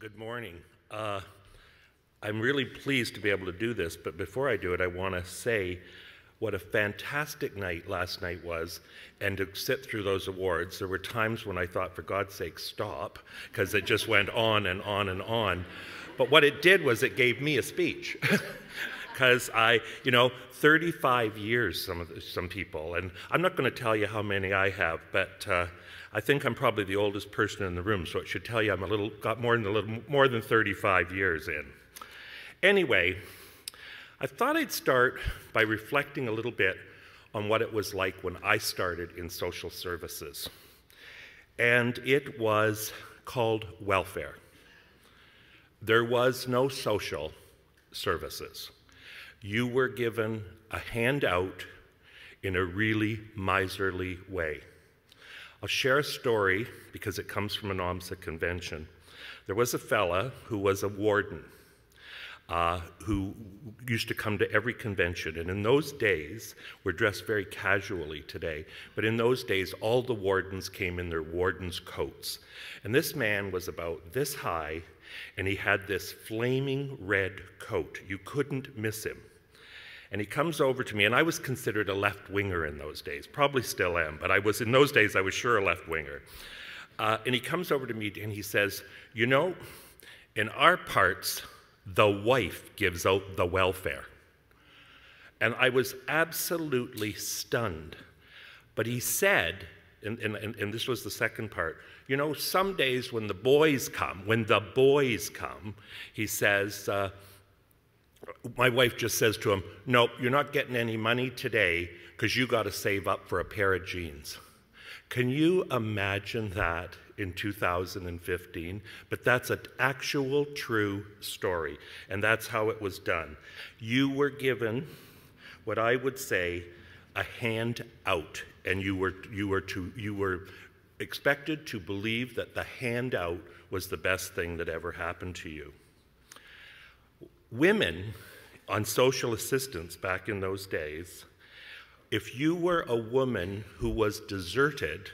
Good morning. I'm really pleased to be able to do this, but before I do it, I want to say what a fantastic night last night was, and to sit through those awards. There were times when I thought, for God's sake, stop, because it just went on and on and on. But what it did was it gave me a speech. Because 35 years, some people, and I'm not going to tell you how many I have, but I think I'm probably the oldest person in the room, so it should tell you I'm got more than 35 years in. Anyway, I thought I'd start by reflecting a little bit on what it was like when I started in social services. And it was called welfare. There was no social services. You were given a handout in a really miserly way. I'll share a story because it comes from an OMSSA convention. There was a fella who was a warden who used to come to every convention, and in those days, we're dressed very casually today, but in those days, all the wardens came in their warden's coats. And this man was about this high, and he had this flaming red coat. You couldn't miss him. And he comes over to me, and I was considered a left-winger in those days. Probably still am, but in those days, I was sure a left-winger. And he comes over to me, and he says, you know, in our parts, the wife gives out the welfare. And I was absolutely stunned. But he said, and this was the second part, you know, some days when the boys come, he says, my wife just says to him, nope, you're not getting any money today because you got to save up for a pair of jeans. Can you imagine that in 2015? But that's an actual true story, and that's how it was done. You were given what I would say a handout, and you were expected to believe that the handout was the best thing that ever happened to you. Women on social assistance back in those days, if you were a woman who was deserted,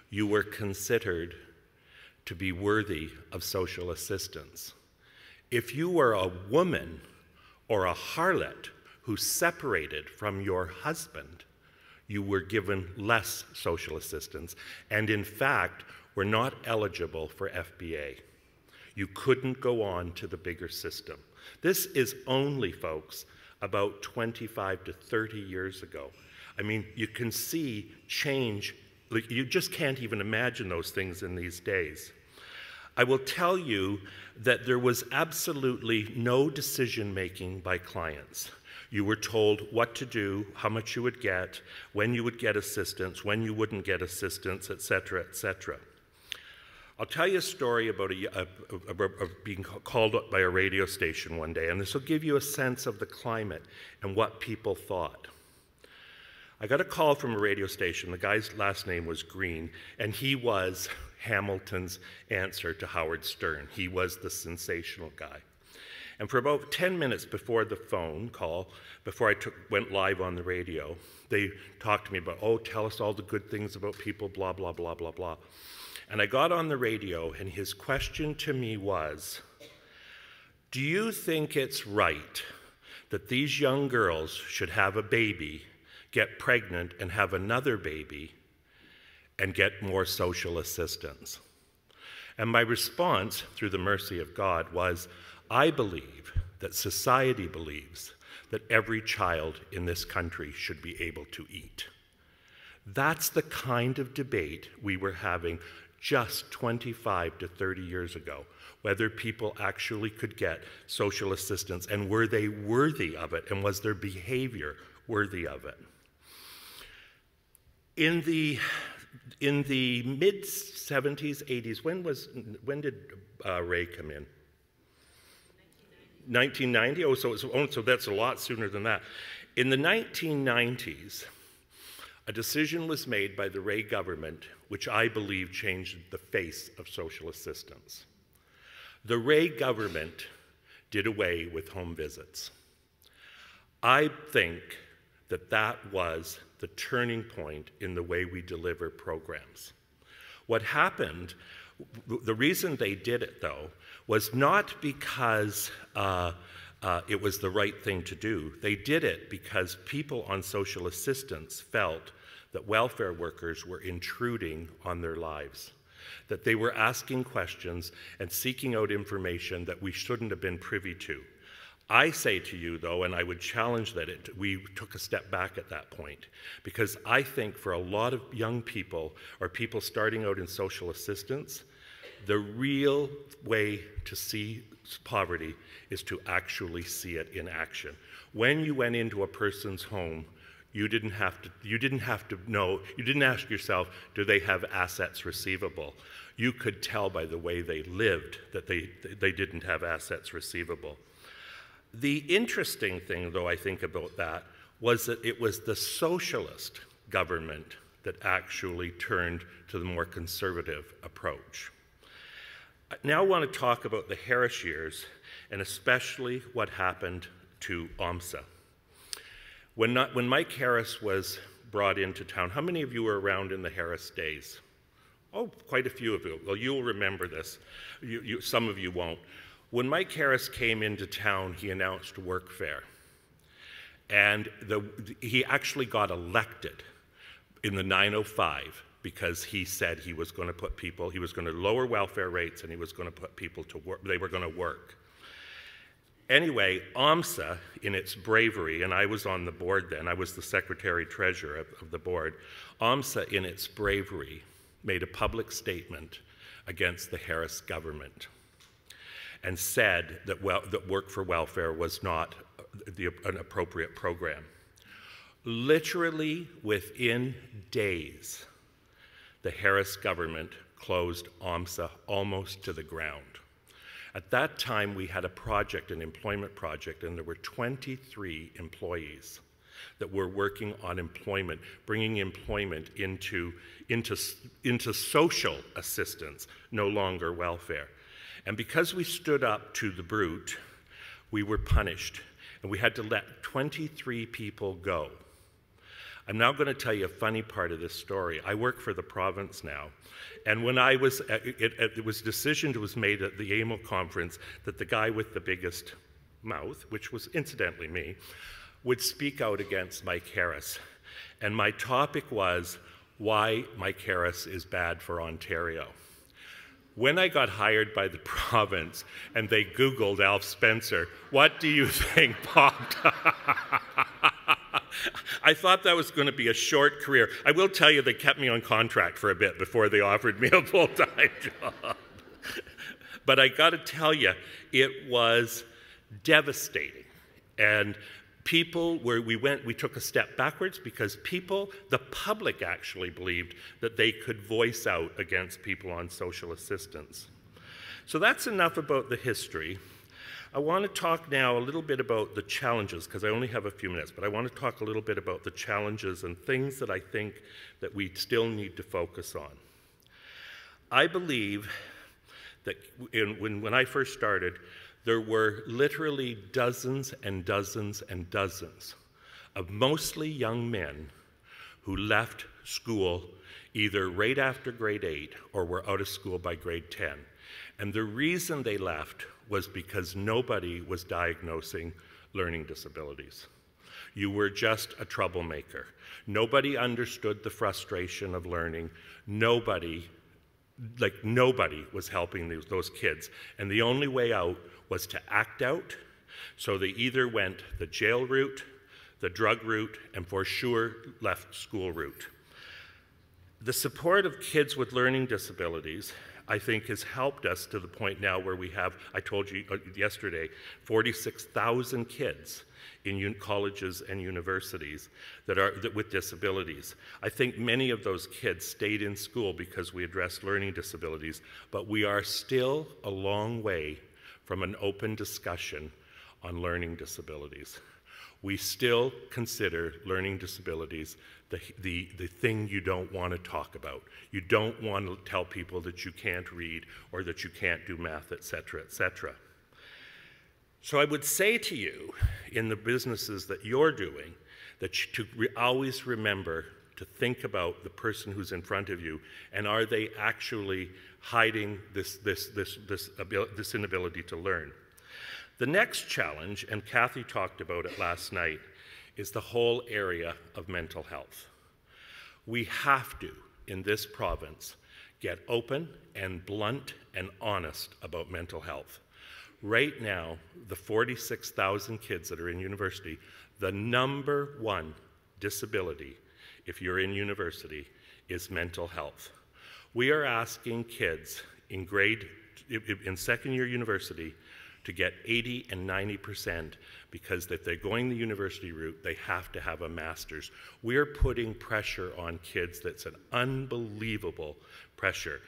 you were considered to be worthy of social assistance. If you were a woman or a harlot who separated from your husband, you were given less social assistance, and in fact, were not eligible for FBA. You couldn't go on to the bigger system. This is only, folks, about 25 to 30 years ago. I mean, you can see change. You just can't even imagine those things in these days. I will tell you that there was absolutely no decision-making by clients. You were told what to do, how much you would get, when you would get assistance, when you wouldn't get assistance, et cetera, et cetera. I'll tell you a story about being called up by a radio station one day, and this will give you a sense of the climate and what people thought. I got a call from a radio station. The guy's last name was Green, and he was Hamilton's answer to Howard Stern. He was the sensational guy. And for about 10 minutes before the phone call, before I went live on the radio, they talked to me about, oh, tell us all the good things about people, blah, blah, blah, blah, blah. And I got on the radio, and his question to me was, do you think it's right that these young girls should have a baby, get pregnant, and have another baby, and get more social assistance? And my response, through the mercy of God, was, I believe that society believes that every child in this country should be able to eat. That's the kind of debate we were having just 25 to 30 years ago, whether people actually could get social assistance, and were they worthy of it, and was their behavior worthy of it. In the mid-70s, 80s, when did Ray come in? 1990? Oh, so that's a lot sooner than that. In the 1990s, a decision was made by the Ray government, which I believe changed the face of social assistance. The Ray government did away with home visits. I think that that was the turning point in the way we deliver programs. What happened The reason they did it, though, was not because it was the right thing to do. They did it because people on social assistance felt that welfare workers were intruding on their lives, that they were asking questions and seeking out information that we shouldn't have been privy to. I say to you, though, and I would challenge that we took a step back at that point, because I think for a lot of young people or people starting out in social assistance, the real way to see poverty is to actually see it in action. When you went into a person's home, you didn't have to know, you didn't ask yourself, do they have assets receivable? You could tell by the way they lived that they didn't have assets receivable. The interesting thing, though, I think about that was that it was the socialist government that actually turned to the more conservative approach. I now want to talk about the Harris years, and especially what happened to OMSSA. When Mike Harris was brought into town, how many of you were around in the Harris days? Oh, quite a few of you. Well, you'll remember this. Some of you won't. When Mike Harris came into town, he announced workfare. And he actually got elected in the 905 because he said he was going to put people, he was going to lower welfare rates and he was going to put people to work, they were going to work. Anyway, OMSSA, in its bravery, and I was on the board then, I was the secretary-treasurer of the board, OMSSA, in its bravery, made a public statement against the Harris government and said that work for welfare was not an appropriate program. Literally within days, the Harris government closed OMSSA almost to the ground. At that time, we had a project, an employment project, and there were 23 employees that were working on employment, bringing employment into social assistance, no longer welfare. And because we stood up to the brute, we were punished, and we had to let 23 people go. I'm now going to tell you a funny part of this story. I work for the province now, and when I was, decision was made at the AMO conference that the guy with the biggest mouth, which was incidentally me, would speak out against Mike Harris. And my topic was why Mike Harris is bad for Ontario. When I got hired by the province and they Googled Alf Spencer, what do you think popped up? I thought that was going to be a short career. I will tell you they kept me on contract for a bit before they offered me a full-time job. But I got to tell you, it was devastating. And people, we took a step backwards because the public actually believed that they could voice out against people on social assistance. So that's enough about the history. I want to talk now a little bit about the challenges, because I only have a few minutes, but I want to talk a little bit about the challenges and things that I think that we still need to focus on. I believe that when I first started, there were literally dozens and dozens and dozens of mostly young men who left school either right after grade 8 or were out of school by grade 10. And the reason they left was because nobody was diagnosing learning disabilities. You were just a troublemaker. Nobody understood the frustration of learning. Nobody was helping those kids. And the only way out was to act out. So they either went the jail route, the drug route, and for sure left school route. The support of kids with learning disabilities, I think, has helped us to the point now where we have, I told you yesterday, 46,000 kids in colleges and universities with disabilities. I think many of those kids stayed in school because we addressed learning disabilities, but we are still a long way from an open discussion on learning disabilities. We still consider learning disabilities the thing you don't want to talk about. You don't want to tell people that you can't read or that you can't do math, et cetera, et cetera. So I would say to you, in the businesses that you're doing, that always remember to think about the person who's in front of you, and are they actually hiding this inability to learn. The next challenge, and Kathy talked about it last night, is the whole area of mental health. We have to, in this province, get open and blunt and honest about mental health. Right now, the 46,000 kids that are in university, the #1 disability, if you're in university, is mental health. We are asking kids in second year university to get 80 and 90% because if they're going the university route, they have to have a master's. We're putting pressure on kids that's an unbelievable pressure.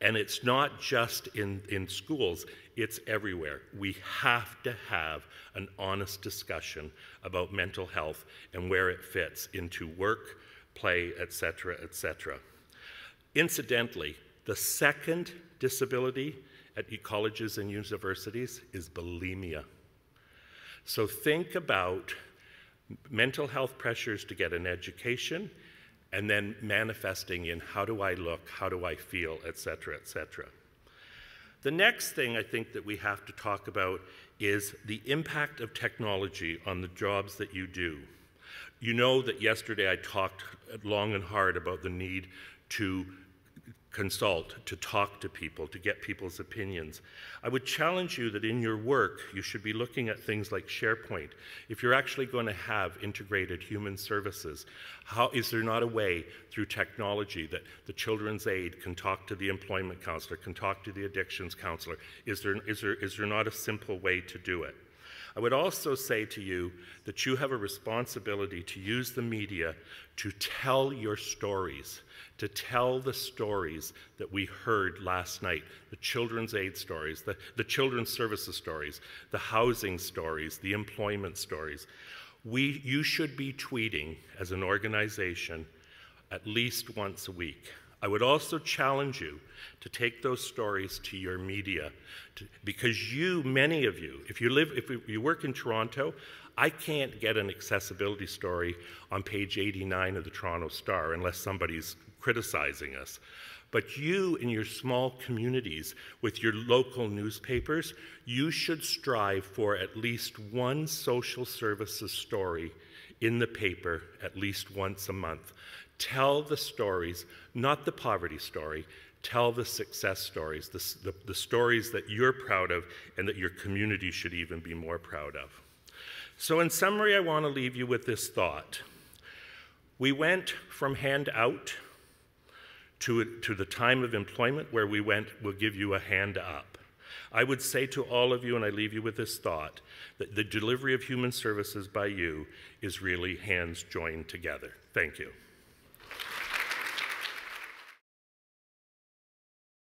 And it's not just in schools, it's everywhere. We have to have an honest discussion about mental health and where it fits into work, play, etc., etc. Incidentally, the second disability at colleges and universities is bulimia. So think about mental health pressures to get an education and then manifesting in how do I look, how do I feel, etc., etc. The next thing I think that we have to talk about is the impact of technology on the jobs that you do. You know that yesterday I talked long and hard about the need to consult, to talk to people, to get people's opinions. I would challenge you that in your work, you should be looking at things like SharePoint. If you're actually going to have integrated human services, is there not a way through technology that the children's aide can talk to the employment counselor, can talk to the addictions counselor? Is there not a simple way to do it? I would also say to you that you have a responsibility to use the media to tell your stories, to tell the stories that we heard last night, the children's aid stories, the children's services stories, the housing stories, the employment stories. You should be tweeting as an organization at least once a week. I would also challenge you to take those stories to your media because many of you, if you work in Toronto, I can't get an accessibility story on page 89 of the Toronto Star unless somebody's criticizing us. But you in your small communities with your local newspapers, you should strive for at least one social services story in the paper at least once a month. Tell the stories, not the poverty story, tell the success stories, the stories that you're proud of and that your community should even be more proud of. So in summary, I want to leave you with this thought. We went from handout to the time of employment where we'll give you a hand up. I would say to all of you, and I leave you with this thought, that the delivery of human services by you is really hands joined together. Thank you.